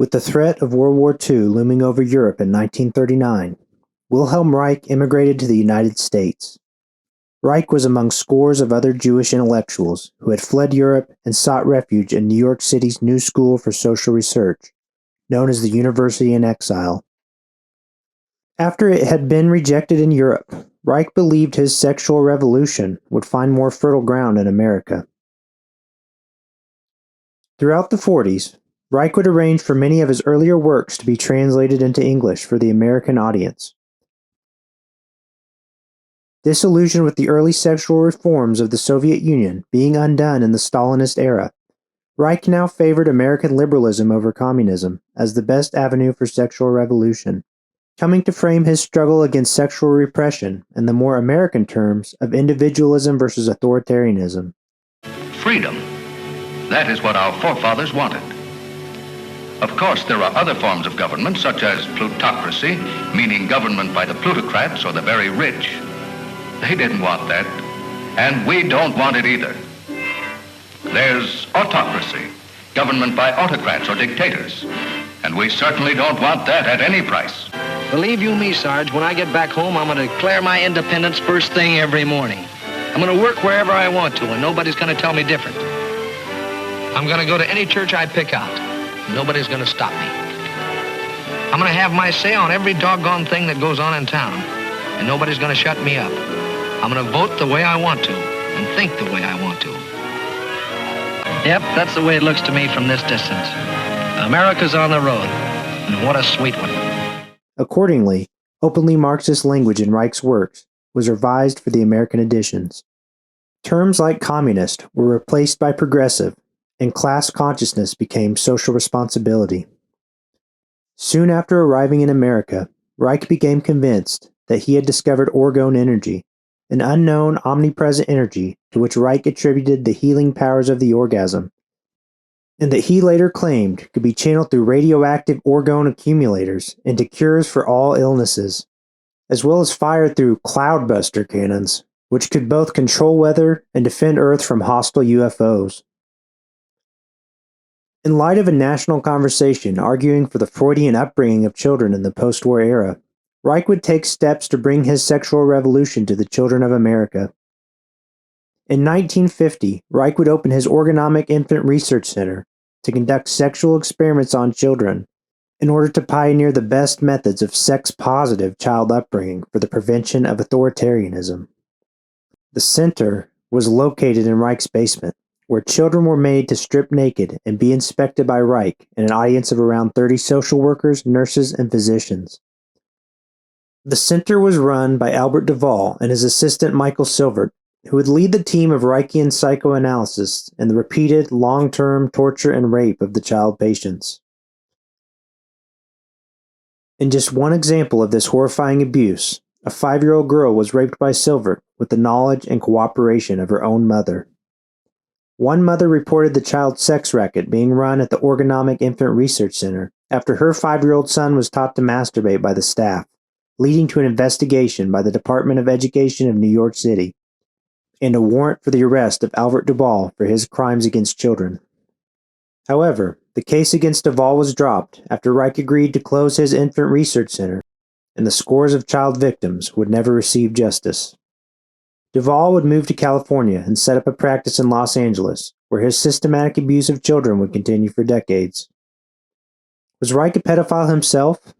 With the threat of World War II looming over Europe in 1939, Wilhelm Reich immigrated to the United States. Reich was among scores of other Jewish intellectuals who had fled Europe and sought refuge in New York City's new school for social research, known as the University in Exile. After it had been rejected in Europe, Reich believed his sexual revolution would find more fertile ground in America. Throughout the 40s, Reich would arrange for many of his earlier works to be translated into English for the American audience. Disillusioned with the early sexual reforms of the Soviet Union being undone in the Stalinist era, Reich now favored American liberalism over communism as the best avenue for sexual revolution, coming to frame his struggle against sexual repression in the more American terms of individualism versus authoritarianism. Freedom. That is what our forefathers wanted. Of course, there are other forms of government, such as plutocracy, meaning government by the plutocrats or the very rich. They didn't want that, and we don't want it either. There's autocracy, government by autocrats or dictators, and we certainly don't want that at any price. Believe you me, Sarge, when I get back home, I'm going to declare my independence first thing every morning. I'm going to work wherever I want to, and nobody's going to tell me different. I'm going to go to any church I pick out. Nobody's going to stop me. I'm going to have my say on every doggone thing that goes on in town, and nobody's going to shut me up. I'm going to vote the way I want to, and think the way I want to. Yep, that's the way it looks to me from this distance. America's on the road, and what a sweet one. Accordingly, openly Marxist language in Reich's works was revised for the American editions. Terms like communist were replaced by progressive, and class consciousness became social responsibility. Soon after arriving in America, Reich became convinced that he had discovered orgone energy, an unknown, omnipresent energy to which Reich attributed the healing powers of the orgasm, and that he later claimed could be channeled through radioactive orgone accumulators into cures for all illnesses, as well as fired through cloudbuster cannons, which could both control weather and defend Earth from hostile UFOs. In light of a national conversation arguing for the Freudian upbringing of children in the post-war era, Reich would take steps to bring his sexual revolution to the children of America. In 1950, Reich would open his Orgonomic Infant Research Center to conduct sexual experiments on children in order to pioneer the best methods of sex-positive child upbringing for the prevention of authoritarianism. The center was located in Reich's basement, where children were made to strip naked and be inspected by Reich and an audience of around 30 social workers, nurses, and physicians. The center was run by Albert Duvall and his assistant Michael Silvert, who would lead the team of Reichian psychoanalysts in the repeated, long-term torture and rape of the child patients. In just one example of this horrifying abuse, a 5-year-old girl was raped by Silvert with the knowledge and cooperation of her own mother. One mother reported the child sex racket being run at the Orgonomic Infant Research Center after her 5-year-old son was taught to masturbate by the staff, leading to an investigation by the Department of Education of New York City, and a warrant for the arrest of Albert Duvall for his crimes against children. However, the case against Duvall was dropped after Reich agreed to close his infant research center, and the scores of child victims would never receive justice. Duvall would move to California and set up a practice in Los Angeles, where his systematic abuse of children would continue for decades. Was Reich a pedophile himself?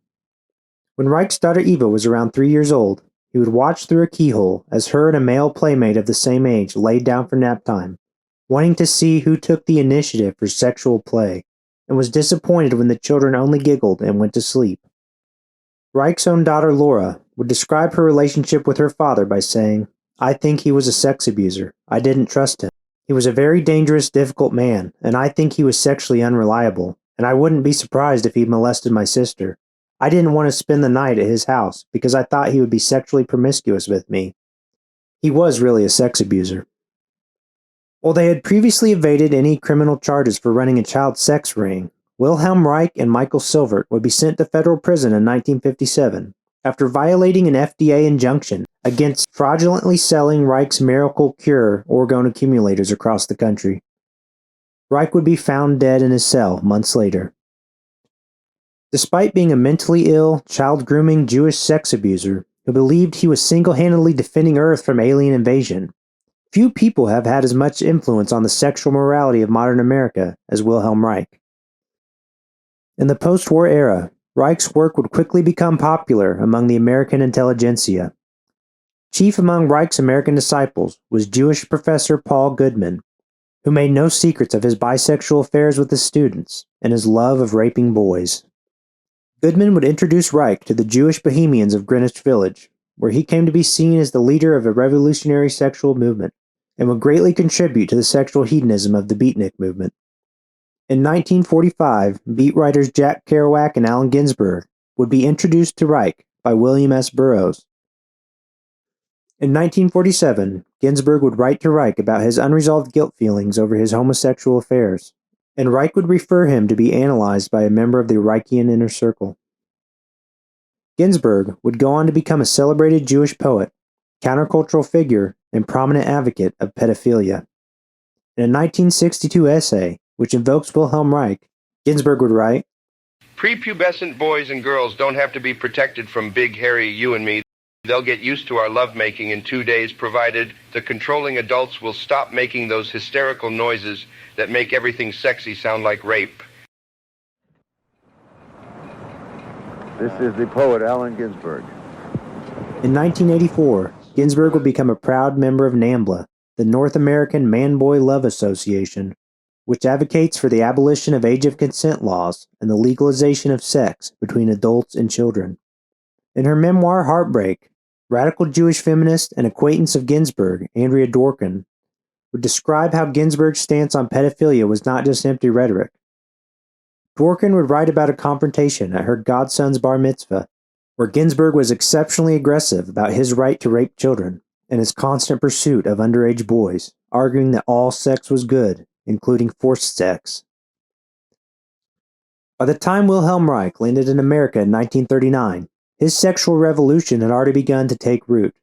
When Reich's daughter Eva was around 3 years old, he would watch through a keyhole as her and a male playmate of the same age laid down for nap time, wanting to see who took the initiative for sexual play, and was disappointed when the children only giggled and went to sleep. Reich's own daughter Laura would describe her relationship with her father by saying, "I think he was a sex abuser. I didn't trust him. He was a very dangerous, difficult man, and I think he was sexually unreliable, and I wouldn't be surprised if he molested my sister. I didn't want to spend the night at his house because I thought he would be sexually promiscuous with me." He was really a sex abuser. While they had previously evaded any criminal charges for running a child sex ring, Wilhelm Reich and Michael Silvert would be sent to federal prison in 1957 after violating an FDA injunction against fraudulently selling Reich's miracle cure orgone accumulators across the country. Reich would be found dead in his cell months later. Despite being a mentally ill, child-grooming Jewish sex abuser who believed he was single-handedly defending Earth from alien invasion, few people have had as much influence on the sexual morality of modern America as Wilhelm Reich. In the post-war era, Reich's work would quickly become popular among the American intelligentsia. Chief among Reich's American disciples was Jewish professor Paul Goodman, who made no secrets of his bisexual affairs with his students and his love of raping boys. Goodman would introduce Reich to the Jewish Bohemians of Greenwich Village, where he came to be seen as the leader of a revolutionary sexual movement, and would greatly contribute to the sexual hedonism of the beatnik movement. In 1945, beat writers Jack Kerouac and Allen Ginsberg would be introduced to Reich by William S. Burroughs. In 1947, Ginsberg would write to Reich about his unresolved guilt feelings over his homosexual affairs, and Reich would refer him to be analyzed by a member of the Reichian inner circle. Ginsberg would go on to become a celebrated Jewish poet, countercultural figure, and prominent advocate of pedophilia. In a 1962 essay, which invokes Wilhelm Reich, Ginsberg would write, "Prepubescent boys and girls don't have to be protected from big, hairy you and me. They'll get used to our lovemaking in 2 days, provided the controlling adults will stop making those hysterical noises that make everything sexy sound like rape." This is the poet Allen Ginsberg. In 1984, Ginsberg would become a proud member of NAMBLA, the North American Man-Boy Love Association, which advocates for the abolition of age of consent laws and the legalization of sex between adults and children. In her memoir Heartbreak, radical Jewish feminist and acquaintance of Ginsberg, Andrea Dworkin, would describe how Ginsberg's stance on pedophilia was not just empty rhetoric. Dworkin would write about a confrontation at her godson's bar mitzvah, where Ginsberg was exceptionally aggressive about his right to rape children and his constant pursuit of underage boys, arguing that all sex was good, including forced sex. By the time Wilhelm Reich landed in America in 1939, his sexual revolution had already begun to take root.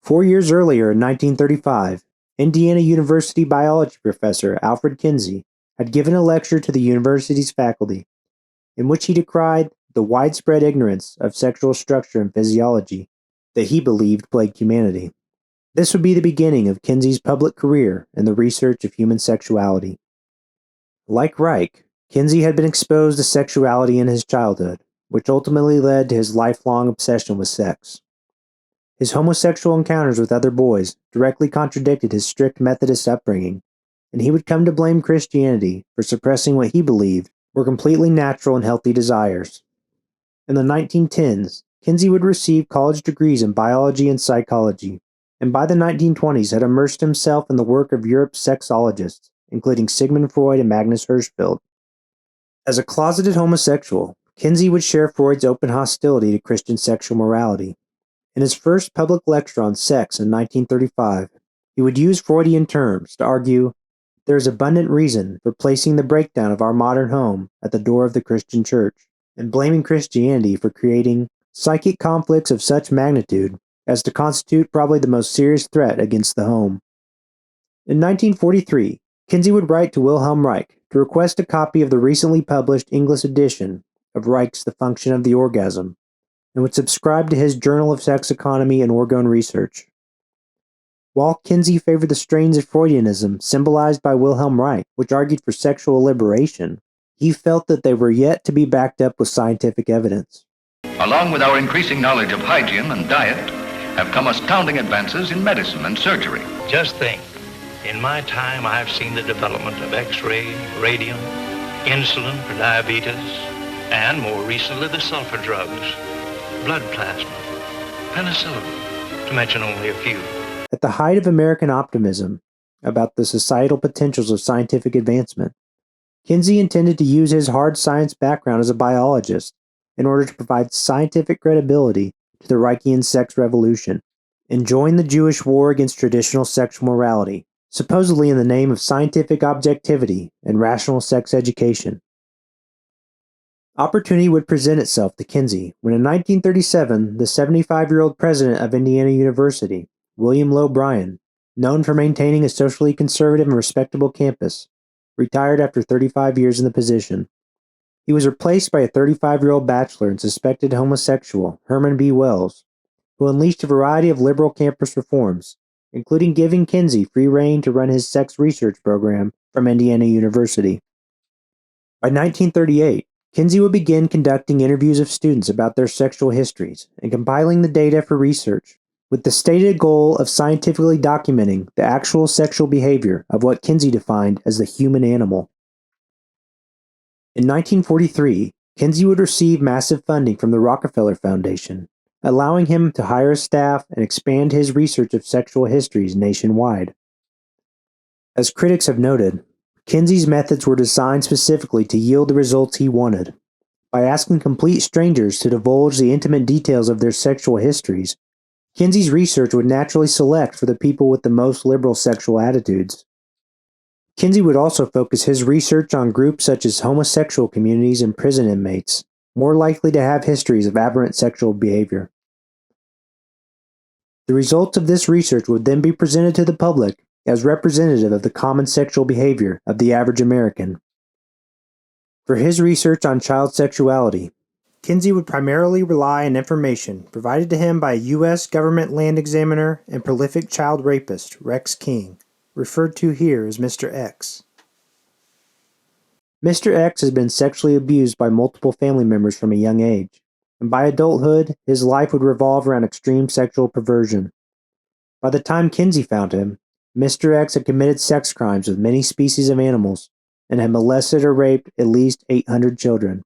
4 years earlier, in 1935, Indiana University biology professor Alfred Kinsey had given a lecture to the university's faculty, in which he decried the widespread ignorance of sexual structure and physiology that he believed plagued humanity. This would be the beginning of Kinsey's public career in the research of human sexuality. Like Reich, Kinsey had been exposed to sexuality in his childhood, which ultimately led to his lifelong obsession with sex. His homosexual encounters with other boys directly contradicted his strict Methodist upbringing, and he would come to blame Christianity for suppressing what he believed were completely natural and healthy desires. In the 1910s, Kinsey would receive college degrees in biology and psychology, and by the 1920s had immersed himself in the work of Europe's sexologists, including Sigmund Freud and Magnus Hirschfeld. As a closeted homosexual, Kinsey would share Freud's open hostility to Christian sexual morality. In his first public lecture on sex in 1935, he would use Freudian terms to argue, "There is abundant reason for placing the breakdown of our modern home at the door of the Christian church, and blaming Christianity for creating psychic conflicts of such magnitude as to constitute probably the most serious threat against the home." In 1943, Kinsey would write to Wilhelm Reich to request a copy of the recently published English edition of Reich's The Function of the Orgasm, and would subscribe to his Journal of Sex Economy and Orgone Research. While Kinsey favored the strains of Freudianism symbolized by Wilhelm Reich, which argued for sexual liberation, he felt that they were yet to be backed up with scientific evidence. Along with our increasing knowledge of hygiene and diet have come astounding advances in medicine and surgery. Just think, in my time I've seen the development of X-ray, radium, insulin for diabetes, and more recently the sulfur drugs, blood plasma, penicillin, to mention only a few. At the height of American optimism about the societal potentials of scientific advancement, Kinsey intended to use his hard science background as a biologist in order to provide scientific credibility to the Reichian sex revolution and join the Jewish war against traditional sexual morality, supposedly in the name of scientific objectivity and rational sex education. Opportunity would present itself to Kinsey when in 1937 the 75-year-old president of Indiana University, William Lowe Bryan, known for maintaining a socially conservative and respectable campus, retired after 35 years in the position. He was replaced by a 35-year-old bachelor and suspected homosexual, Herman B. Wells, who unleashed a variety of liberal campus reforms, including giving Kinsey free rein to run his sex research program from Indiana University. By 1938, Kinsey would begin conducting interviews of students about their sexual histories and compiling the data for research, with the stated goal of scientifically documenting the actual sexual behavior of what Kinsey defined as the human animal. In 1943, Kinsey would receive massive funding from the Rockefeller Foundation, allowing him to hire a staff and expand his research of sexual histories nationwide. As critics have noted, Kinsey's methods were designed specifically to yield the results he wanted. By asking complete strangers to divulge the intimate details of their sexual histories, Kinsey's research would naturally select for the people with the most liberal sexual attitudes. Kinsey would also focus his research on groups such as homosexual communities and prison inmates, more likely to have histories of aberrant sexual behavior. The results of this research would then be presented to the public as representative of the common sexual behavior of the average American. For his research on child sexuality, Kinsey would primarily rely on information provided to him by a U.S. government land examiner and prolific child rapist Rex King, referred to here as Mr. X. Mr. X has been sexually abused by multiple family members from a young age, and by adulthood, his life would revolve around extreme sexual perversion. By the time Kinsey found him, Mr. X had committed sex crimes with many species of animals and had molested or raped at least 800 children,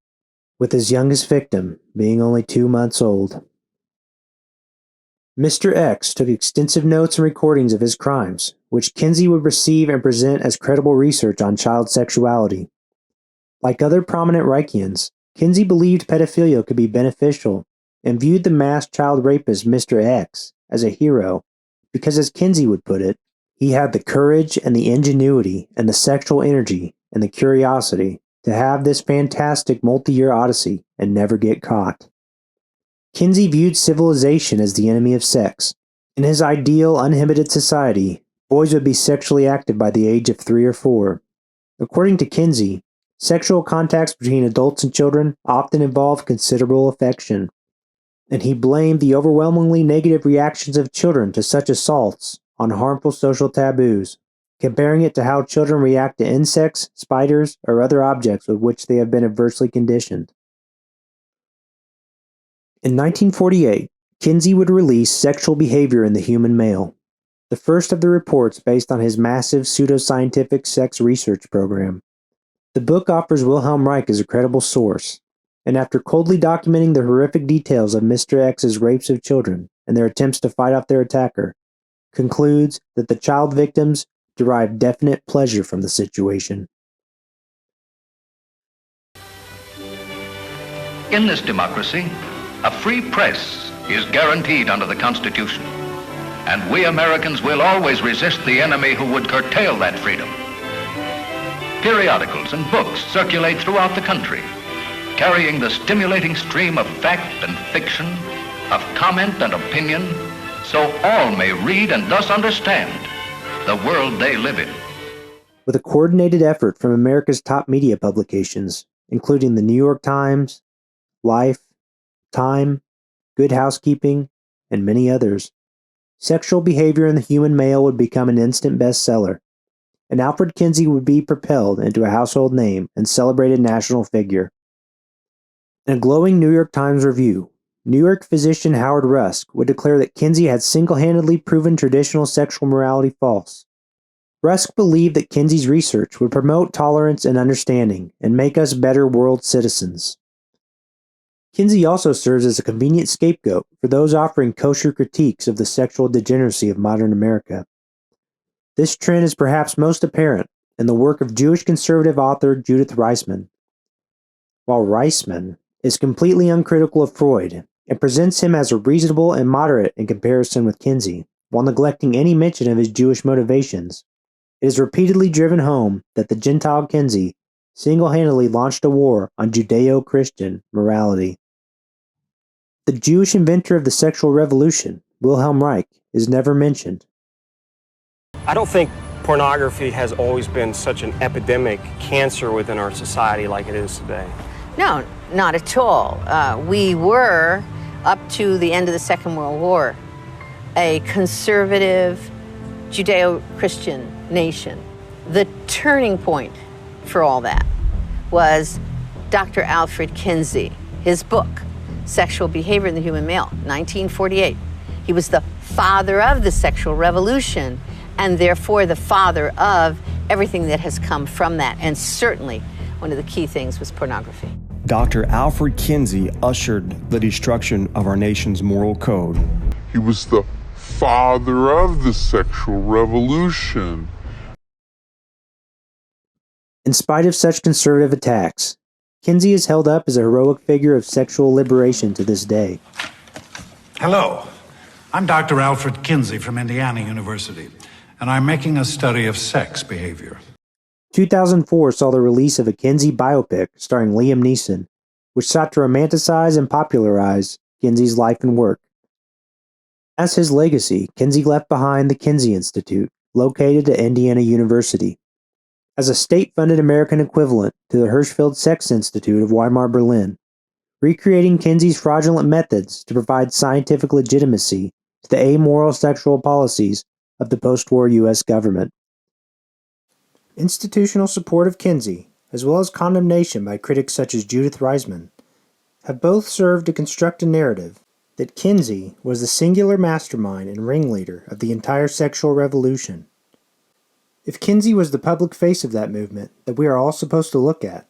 with his youngest victim being only 2 months old. Mr. X took extensive notes and recordings of his crimes, which Kinsey would receive and present as credible research on child sexuality. Like other prominent Reichians, Kinsey believed pedophilia could be beneficial and viewed the mass child rapist Mr. X as a hero because, as Kinsey would put it, he had the courage and the ingenuity and the sexual energy and the curiosity to have this fantastic multi-year odyssey and never get caught. Kinsey viewed civilization as the enemy of sex. In his ideal, uninhibited society, boys would be sexually active by the age of 3 or 4. According to Kinsey, sexual contacts between adults and children often involve considerable affection, and he blamed the overwhelmingly negative reactions of children to such assaults on harmful social taboos, comparing it to how children react to insects, spiders, or other objects with which they have been adversely conditioned. In 1948, Kinsey would release Sexual Behavior in the Human Male, the first of the reports based on his massive pseudoscientific sex research program. The book offers Wilhelm Reich as a credible source, and after coldly documenting the horrific details of Mr. X's rapes of children and their attempts to fight off their attacker, concludes that the child victims derived definite pleasure from the situation. In this democracy, a free press is guaranteed under the Constitution, and we Americans will always resist the enemy who would curtail that freedom. Periodicals and books circulate throughout the country, carrying the stimulating stream of fact and fiction, of comment and opinion, so all may read and thus understand the world they live in. With a coordinated effort from America's top media publications, including the New York Times, Life, Time, Good Housekeeping, and many others, Sexual Behavior in the Human Male would become an instant bestseller, and Alfred Kinsey would be propelled into a household name and celebrated national figure. In a glowing New York Times review, New York physician Howard Rusk would declare that Kinsey had single-handedly proven traditional sexual morality false. Rusk believed that Kinsey's research would promote tolerance and understanding and make us better world citizens. Kinsey also serves as a convenient scapegoat for those offering kosher critiques of the sexual degeneracy of modern America. This trend is perhaps most apparent in the work of Jewish conservative author Judith Reisman. While Reisman is completely uncritical of Freud and presents him as reasonable and moderate in comparison with Kinsey, while neglecting any mention of his Jewish motivations, it is repeatedly driven home that the Gentile Kinsey single-handedly launched a war on Judeo-Christian morality. The Jewish inventor of the sexual revolution, Wilhelm Reich, is never mentioned. I don't think pornography has always been such an epidemic cancer within our society like it is today. No, not at all. We were, up to the end of the Second World War, a conservative Judeo-Christian nation. The turning point for all that was Dr. Alfred Kinsey, his book, Sexual Behavior in the Human Male, 1948. He was the father of the sexual revolution, and therefore the father of everything that has come from that. And certainly one of the key things was pornography. Dr. Alfred Kinsey ushered the destruction of our nation's moral code. He was the father of the sexual revolution. In spite of such conservative attacks, Kinsey is held up as a heroic figure of sexual liberation to this day. Hello, I'm Dr. Alfred Kinsey from Indiana University, and I'm making a study of sex behavior. 2004 saw the release of a Kinsey biopic starring Liam Neeson, which sought to romanticize and popularize Kinsey's life and work. As his legacy, Kinsey left behind the Kinsey Institute, located at Indiana University. As a state-funded American equivalent to the Hirschfeld Sex Institute of Weimar, Berlin, recreating Kinsey's fraudulent methods to provide scientific legitimacy to the amoral sexual policies of the post-war U.S. government. Institutional support of Kinsey, as well as condemnation by critics such as Judith Reisman, have both served to construct a narrative that Kinsey was the singular mastermind and ringleader of the entire sexual revolution. If Kinsey was the public face of that movement that we are all supposed to look at,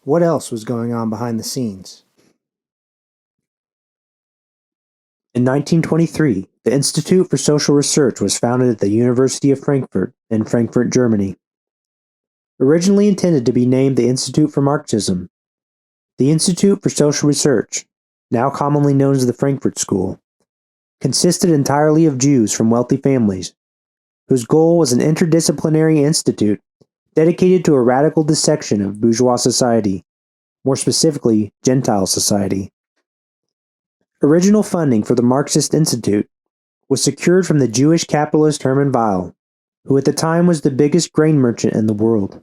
what else was going on behind the scenes? In 1923, the Institute for Social Research was founded at the University of Frankfurt in Frankfurt, Germany. Originally intended to be named the Institute for Marxism, the Institute for Social Research, now commonly known as the Frankfurt School, consisted entirely of Jews from wealthy families, whose goal was an interdisciplinary institute dedicated to a radical dissection of bourgeois society, more specifically Gentile society. Original funding for the Marxist Institute was secured from the Jewish capitalist Hermann Weil, who at the time was the biggest grain merchant in the world.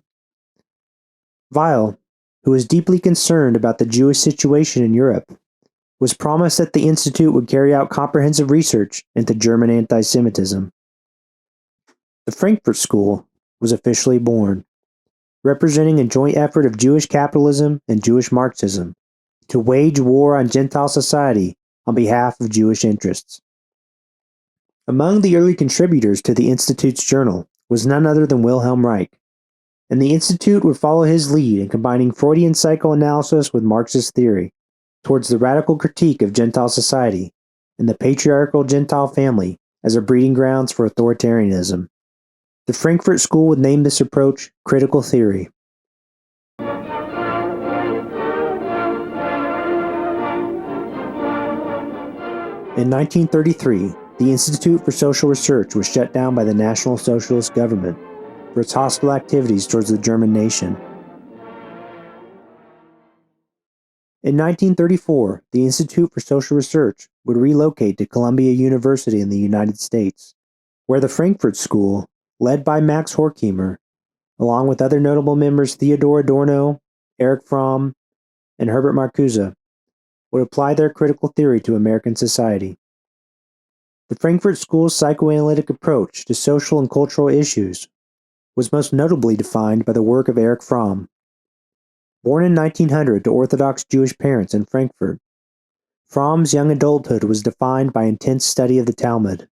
Weil, who was deeply concerned about the Jewish situation in Europe, was promised that the Institute would carry out comprehensive research into German anti-Semitism. The Frankfurt School was officially born, representing a joint effort of Jewish capitalism and Jewish Marxism to wage war on Gentile society on behalf of Jewish interests. Among the early contributors to the Institute's journal was none other than Wilhelm Reich, and the Institute would follow his lead in combining Freudian psychoanalysis with Marxist theory towards the radical critique of Gentile society and the patriarchal Gentile family as a breeding grounds for authoritarianism. The Frankfurt School would name this approach critical theory. In 1933, the Institute for Social Research was shut down by the National Socialist government for its hostile activities towards the German nation. In 1934, the Institute for Social Research would relocate to Columbia University in the United States, where the Frankfurt School, led by Max Horkheimer, along with other notable members Theodor Adorno, Erich Fromm, and Herbert Marcuse, would apply their critical theory to American society. The Frankfurt School's psychoanalytic approach to social and cultural issues was most notably defined by the work of Erich Fromm. Born in 1900 to Orthodox Jewish parents in Frankfurt, Fromm's young adulthood was defined by intense study of the Talmud.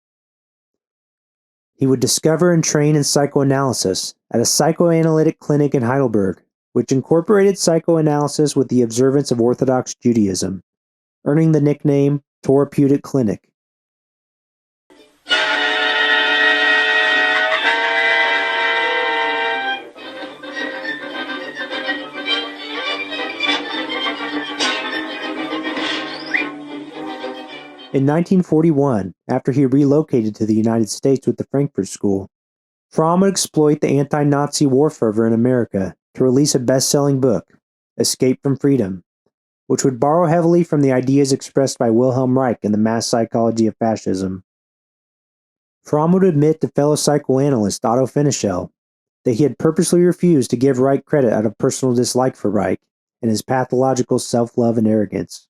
He would discover and train in psychoanalysis at a psychoanalytic clinic in Heidelberg, which incorporated psychoanalysis with the observance of Orthodox Judaism, earning the nickname Therapeutic Clinic. In 1941, after he relocated to the United States with the Frankfurt School, Fromm would exploit the anti-Nazi war fervor in America to release a best-selling book, Escape from Freedom, which would borrow heavily from the ideas expressed by Wilhelm Reich in The Mass Psychology of Fascism. Fromm would admit to fellow psychoanalyst Otto Fenichel that he had purposely refused to give Reich credit out of personal dislike for Reich, and his pathological self-love and arrogance.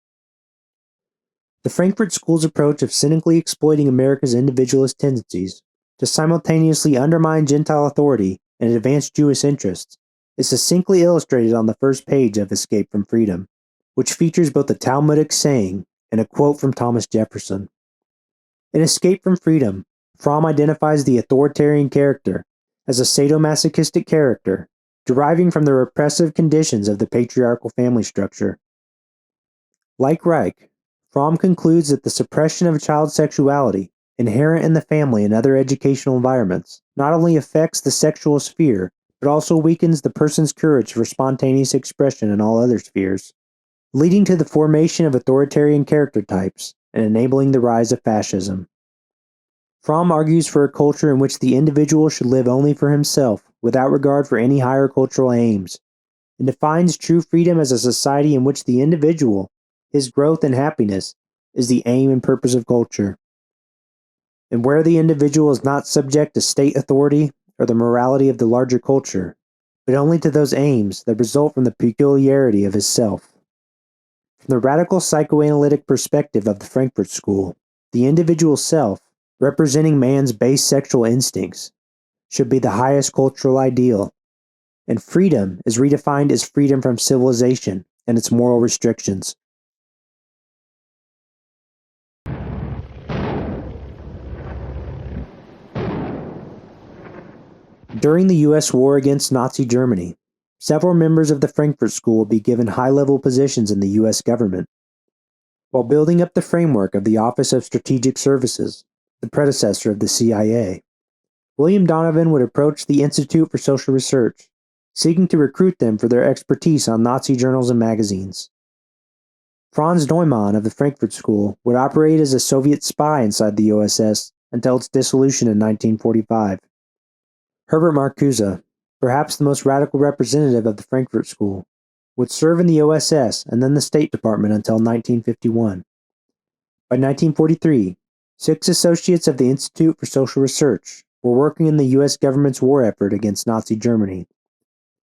The Frankfurt School's approach of cynically exploiting America's individualist tendencies to simultaneously undermine Gentile authority and advance Jewish interests is succinctly illustrated on the first page of Escape from Freedom, which features both a Talmudic saying and a quote from Thomas Jefferson. In Escape from Freedom, Fromm identifies the authoritarian character as a sadomasochistic character deriving from the repressive conditions of the patriarchal family structure. Like Reich, Fromm concludes that the suppression of child sexuality inherent in the family and other educational environments not only affects the sexual sphere, but also weakens the person's courage for spontaneous expression in all other spheres, leading to the formation of authoritarian character types and enabling the rise of fascism. Fromm argues for a culture in which the individual should live only for himself without regard for any higher cultural aims, and defines true freedom as a society in which the individual, his growth and happiness, is the aim and purpose of culture, and where the individual is not subject to state authority or the morality of the larger culture, but only to those aims that result from the peculiarity of his self. From the radical psychoanalytic perspective of the Frankfurt School, the individual self, representing man's base sexual instincts, should be the highest cultural ideal, and freedom is redefined as freedom from civilization and its moral restrictions. During the U.S. war against Nazi Germany, several members of the Frankfurt School would be given high-level positions in the U.S. government. While building up the framework of the Office of Strategic Services, the predecessor of the CIA, William Donovan would approach the Institute for Social Research, seeking to recruit them for their expertise on Nazi journals and magazines. Franz Neumann of the Frankfurt School would operate as a Soviet spy inside the OSS until its dissolution in 1945. Herbert Marcuse, perhaps the most radical representative of the Frankfurt School, would serve in the OSS and then the State Department until 1951. By 1943, 6 associates of the Institute for Social Research were working in the U.S. government's war effort against Nazi Germany.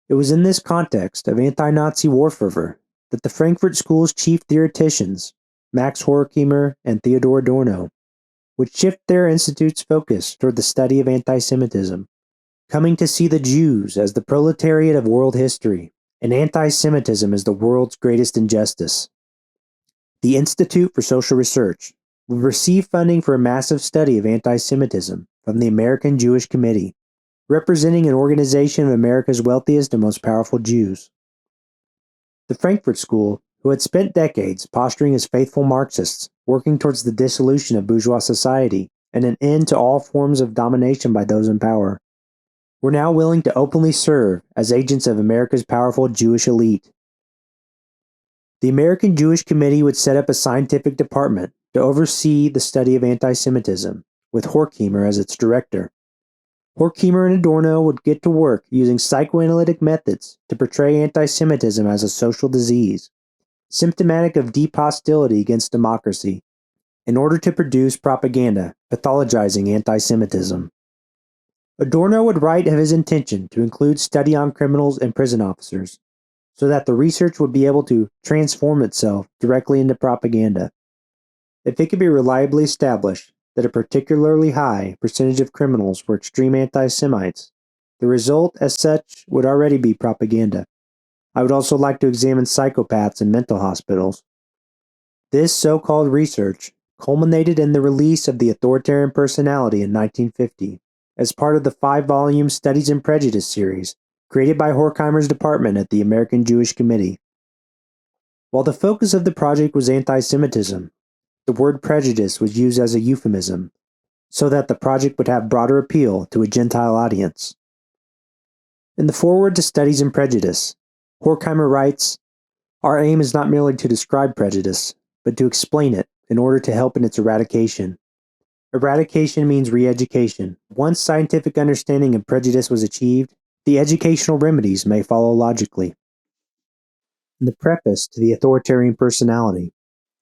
It was in this context of anti-Nazi war fervor that the Frankfurt School's chief theoreticians, Max Horkheimer and Theodor Adorno, would shift their institute's focus toward the study of anti-Semitism, coming to see the Jews as the proletariat of world history and anti-Semitism as the world's greatest injustice. The Institute for Social Research would receive funding for a massive study of anti-Semitism from the American Jewish Committee, representing an organization of America's wealthiest and most powerful Jews. The Frankfurt School, who had spent decades posturing as faithful Marxists, working towards the dissolution of bourgeois society and an end to all forms of domination by those in power, were now willing to openly serve as agents of America's powerful Jewish elite. The American Jewish Committee would set up a scientific department to oversee the study of anti-Semitism, with Horkheimer as its director. Horkheimer and Adorno would get to work using psychoanalytic methods to portray anti-Semitism as a social disease, symptomatic of deep hostility against democracy, in order to produce propaganda pathologizing anti-Semitism. Adorno would write of his intention to include study on criminals and prison officers, so that the research would be able to transform itself directly into propaganda. If it could be reliably established that a particularly high percentage of criminals were extreme anti-Semites, the result as such would already be propaganda. I would also like to examine psychopaths in mental hospitals. This so-called research culminated in the release of The Authoritarian Personality in 1950, as part of the 5-volume Studies in Prejudice series, created by Horkheimer's department at the American Jewish Committee. While the focus of the project was anti-Semitism, the word prejudice was used as a euphemism, so that the project would have broader appeal to a Gentile audience. In the foreword to Studies in Prejudice, Horkheimer writes, "Our aim is not merely to describe prejudice, but to explain it in order to help in its eradication. Eradication means re-education. Once scientific understanding of prejudice was achieved, the educational remedies may follow logically." In the preface to The Authoritarian Personality,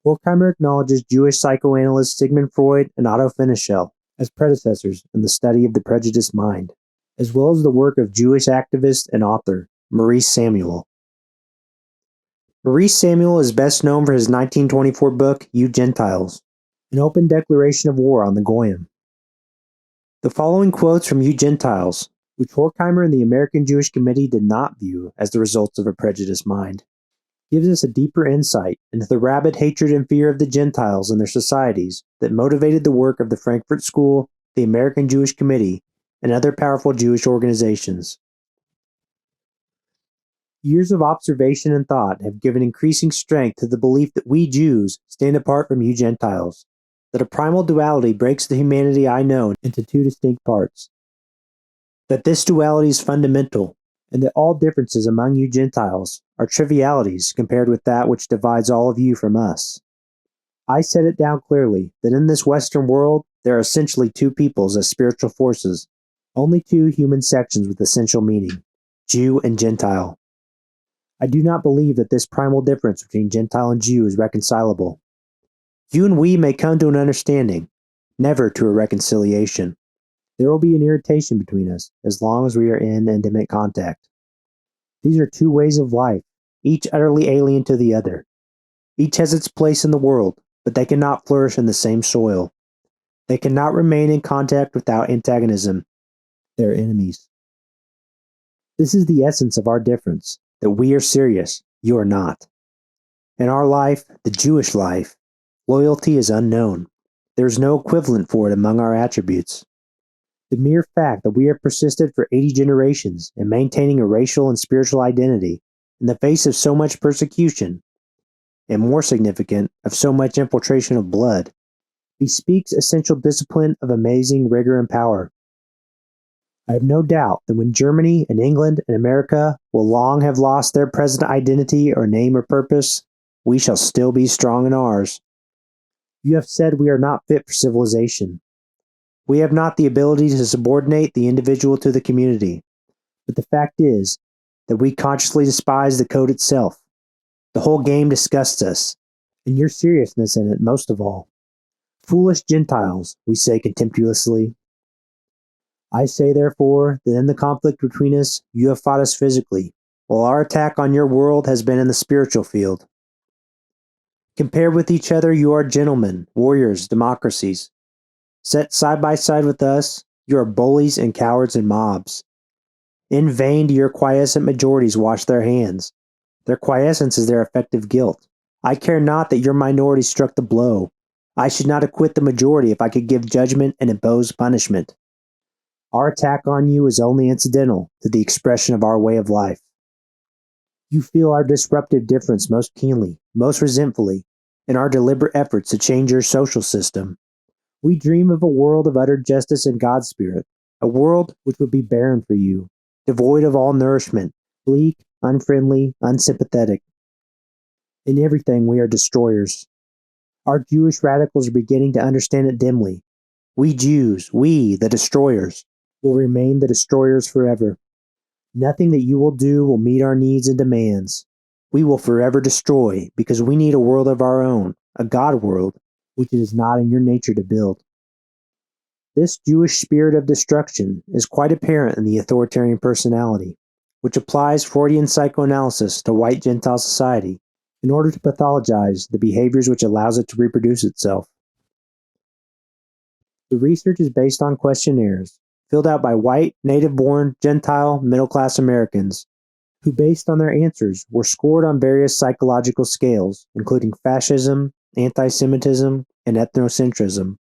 Horkheimer acknowledges Jewish psychoanalysts Sigmund Freud and Otto Finichel as predecessors in the study of the prejudiced mind, as well as the work of Jewish activist and author Maurice Samuel. Maurice Samuel is best known for his 1924 book, You Gentiles, an open declaration of war on the Goyim. The following quotes from You Gentiles, which Horkheimer and the American Jewish Committee did not view as the results of a prejudiced mind, gives us a deeper insight into the rabid hatred and fear of the Gentiles and their societies that motivated the work of the Frankfurt School, the American Jewish Committee, and other powerful Jewish organizations. Years of observation and thought have given increasing strength to the belief that we Jews stand apart from you Gentiles, that a primal duality breaks the humanity I know into two distinct parts, that this duality is fundamental, and that all differences among you Gentiles are trivialities compared with that which divides all of you from us. I set it down clearly that in this Western world there are essentially two peoples as spiritual forces, only two human sections with essential meaning, Jew and Gentile. I do not believe that this primal difference between Gentile and Jew is reconcilable. You and we may come to an understanding, never to a reconciliation. There will be an irritation between us as long as we are in intimate contact. These are two ways of life, each utterly alien to the other. Each has its place in the world, but they cannot flourish in the same soil. They cannot remain in contact without antagonism. They are enemies. This is the essence of our difference, that we are serious, you are not. In our life, the Jewish life, loyalty is unknown. There is no equivalent for it among our attributes. The mere fact that we have persisted for 80 generations in maintaining a racial and spiritual identity in the face of so much persecution, and more significant, of so much infiltration of blood, bespeaks essential discipline of amazing rigor and power. I have no doubt that when Germany and England and America will long have lost their present identity or name or purpose, we shall still be strong in ours. You have said we are not fit for civilization. We have not the ability to subordinate the individual to the community. But the fact is that we consciously despise the code itself. The whole game disgusts us, and your seriousness in it most of all. Foolish Gentiles, we say contemptuously. I say, therefore, that in the conflict between us, you have fought us physically, while our attack on your world has been in the spiritual field. Compared with each other, you are gentlemen, warriors, democracies. Set side by side with us, you are bullies and cowards and mobs. In vain do your quiescent majorities wash their hands. Their quiescence is their effective guilt. I care not that your minority struck the blow. I should not acquit the majority if I could give judgment and impose punishment. Our attack on you is only incidental to the expression of our way of life. You feel our disruptive difference most keenly, most resentfully, in our deliberate efforts to change your social system. We dream of a world of utter justice and God's spirit, a world which would be barren for you, devoid of all nourishment, bleak, unfriendly, unsympathetic. In everything we are destroyers. Our Jewish radicals are beginning to understand it dimly. We Jews, we, the destroyers, will remain the destroyers forever. Nothing that you will do will meet our needs and demands. We will forever destroy because we need a world of our own, a God world, which it is not in your nature to build. This Jewish spirit of destruction is quite apparent in the authoritarian personality, which applies Freudian psychoanalysis to white Gentile society in order to pathologize the behaviors which allows it to reproduce itself. The research is based on questionnaires filled out by white, native-born, Gentile, middle-class Americans, who based on their answers were scored on various psychological scales, including fascism, anti-Semitism, and ethnocentrism.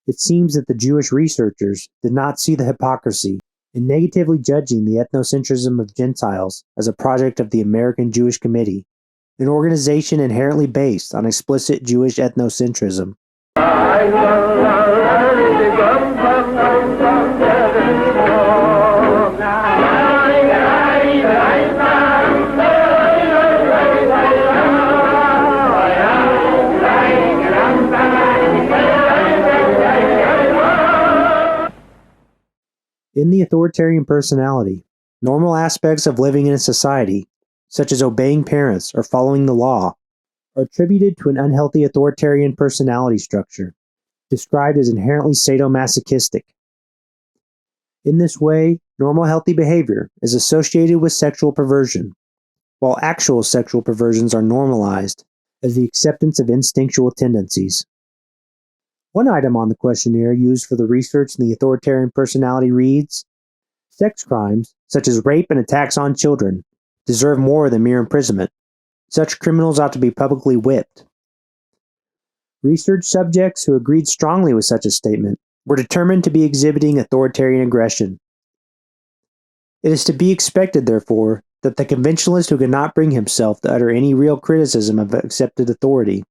It seems that the Jewish researchers did not see the hypocrisy in negatively judging the ethnocentrism of Gentiles as a project of the American Jewish Committee, an organization inherently based on explicit Jewish ethnocentrism. In the authoritarian personality, normal aspects of living in a society, such as obeying parents or following the law, are attributed to an unhealthy authoritarian personality structure, described as inherently sadomasochistic. In this way, normal healthy behavior is associated with sexual perversion. while actual sexual perversions are normalized as the acceptance of instinctual tendencies. One item on the questionnaire used for the research in the authoritarian personality reads, "Sex crimes, such as rape and attacks on children, deserve more than mere imprisonment. Such criminals ought to be publicly whipped." Research subjects who agreed strongly with such a statement were determined to be exhibiting authoritarian aggression. It is to be expected, therefore, that the conventionalist who cannot bring himself to utter any real criticism of accepted authority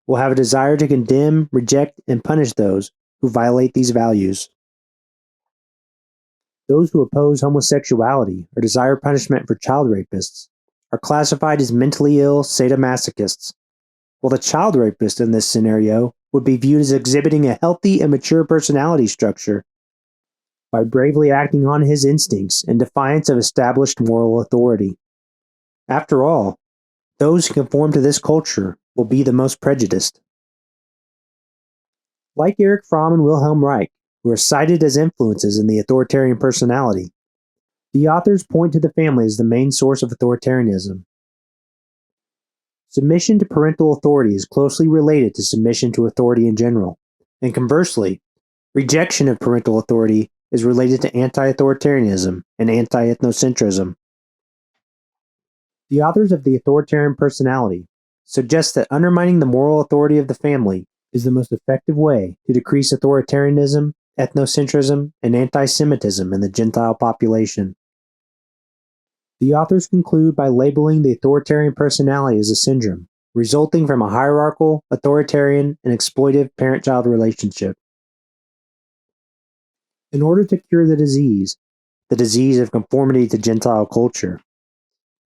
will have a desire to condemn, reject, and punish those who violate these values. Those who oppose homosexuality or desire punishment for child rapists are classified as mentally ill sadomasochists, while the child rapist in this scenario would be viewed as exhibiting a healthy and mature personality structure by bravely acting on his instincts in defiance of established moral authority. After all, those who conform to this culture will be the most prejudiced. Like Erich Fromm and Wilhelm Reich, who are cited as influences in the authoritarian personality, the authors point to the family as the main source of authoritarianism. Submission to parental authority is closely related to submission to authority in general, and conversely, rejection of parental authority is related to anti-authoritarianism and anti-ethnocentrism. The authors of The Authoritarian Personality suggest that undermining the moral authority of the family is the most effective way to decrease authoritarianism, ethnocentrism, and anti-Semitism in the Gentile population. The authors conclude by labeling the authoritarian personality as a syndrome, resulting from a hierarchical, authoritarian, and exploitive parent-child relationship. In order to cure the disease of conformity to Gentile culture,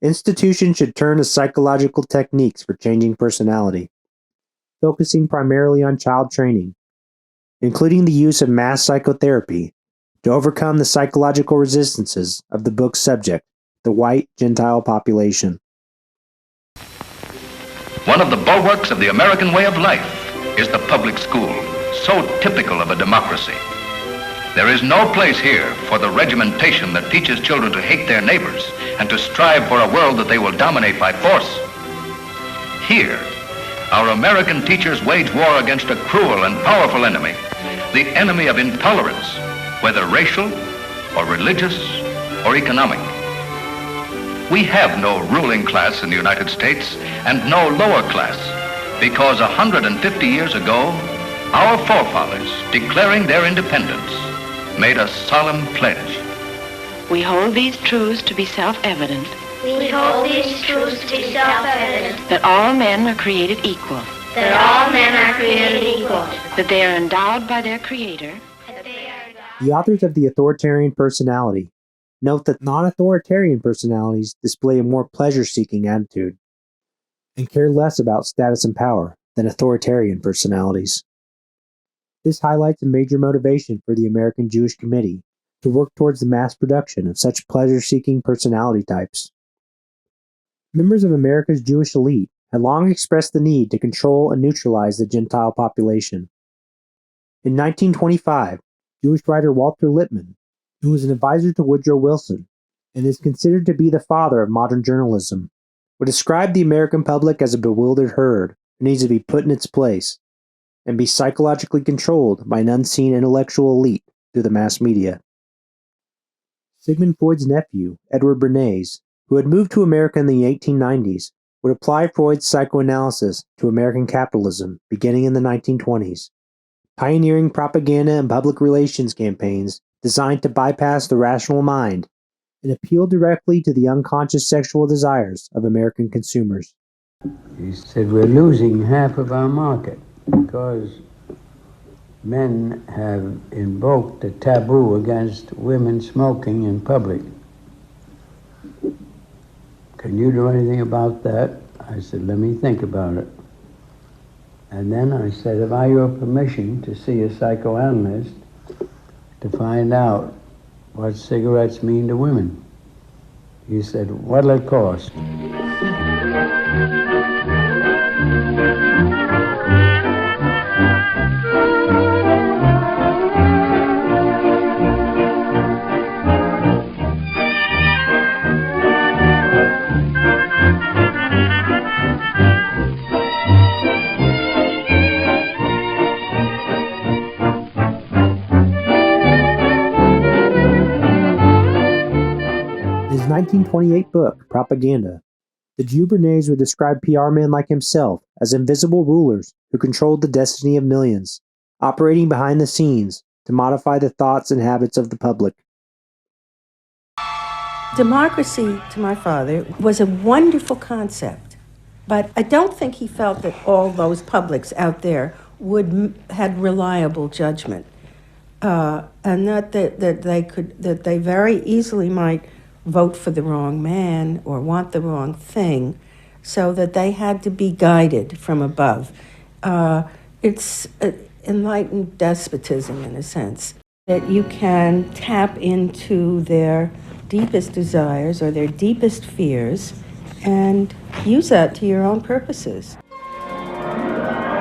institutions should turn to psychological techniques for changing personality, focusing primarily on child training, including the use of mass psychotherapy to overcome the psychological resistances of the book's subject, the white Gentile population. One of the bulwarks of the American way of life is the public school, so typical of a democracy. There is no place here for the regimentation that teaches children to hate their neighbors and to strive for a world that they will dominate by force. Here, our American teachers wage war against a cruel and powerful enemy, the enemy of intolerance, whether racial or religious or economic. We have no ruling class in the United States and no lower class because 150 years ago, our forefathers, declaring their independence, made a solemn pledge. We hold these truths to be self-evident. We hold these truths to be self-evident. That all men are created equal. That all men are created equal. That they are endowed by their Creator. The authors of The Authoritarian Personality note that non-authoritarian personalities display a more pleasure-seeking attitude and care less about status and power than authoritarian personalities. This highlights a major motivation for the American Jewish Committee to work towards the mass production of such pleasure-seeking personality types. Members of America's Jewish elite had long expressed the need to control and neutralize the Gentile population. In 1925, Jewish writer Walter Lippmann, who was an advisor to Woodrow Wilson and is considered to be the father of modern journalism, would describe the American public as a bewildered herd who needs to be put in its place and be psychologically controlled by an unseen intellectual elite through the mass media. Sigmund Freud's nephew, Edward Bernays, who had moved to America in the 1890s, would apply Freud's psychoanalysis to American capitalism beginning in the 1920s, pioneering propaganda and public relations campaigns designed to bypass the rational mind and appeal directly to the unconscious sexual desires of American consumers. He said, we're losing half of our market because men have invoked a taboo against women smoking in public. Can you do anything about that? I said, let me think about it. And then I said, have I your permission to see a psychoanalyst to find out what cigarettes mean to women? He said, what'll it cost? 1928 book, Propaganda, the Jew Bernays would describe PR men like himself as invisible rulers who controlled the destiny of millions, operating behind the scenes to modify the thoughts and habits of the public. Democracy, to my father, was a wonderful concept, but I don't think he felt that all those publics out there had reliable judgment, and that they very easily might vote for the wrong man or want the wrong thing, so that they had to be guided from above. It's enlightened despotism in a sense, that you can tap into their deepest desires or their deepest fears and use that to your own purposes.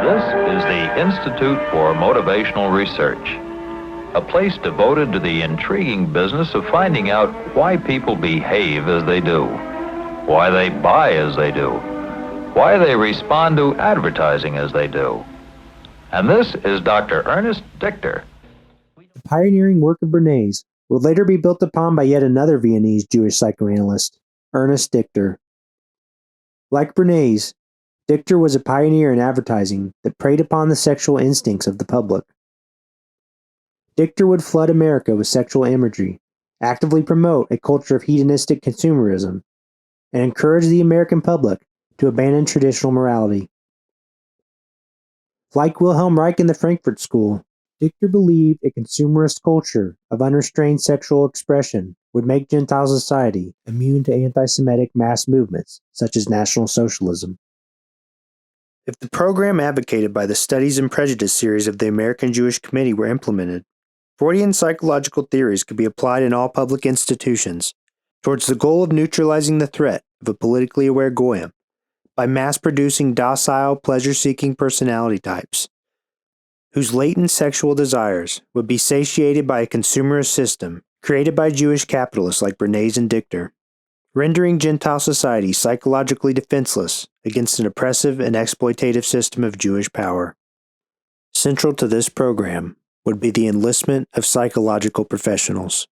This is the Institute for Motivational Research, a place devoted to the intriguing business of finding out why people behave as they do, why they buy as they do, why they respond to advertising as they do. And this is Dr. Ernest Dichter. The pioneering work of Bernays would later be built upon by yet another Viennese Jewish psychoanalyst, Ernest Dichter. Like Bernays, Dichter was a pioneer in advertising that preyed upon the sexual instincts of the public. Dichter would flood America with sexual imagery, actively promote a culture of hedonistic consumerism, and encourage the American public to abandon traditional morality. Like Wilhelm Reich in the Frankfurt School, Dichter believed a consumerist culture of unrestrained sexual expression would make Gentile society immune to anti-Semitic mass movements, such as National Socialism. If the program advocated by the Studies in Prejudice series of the American Jewish Committee were implemented, Freudian psychological theories could be applied in all public institutions towards the goal of neutralizing the threat of a politically aware goyim by mass-producing docile, pleasure-seeking personality types whose latent sexual desires would be satiated by a consumerist system created by Jewish capitalists like Bernays and Dichter, rendering Gentile society psychologically defenseless against an oppressive and exploitative system of Jewish power. Central to this program would be the enlistment of psychological professionals.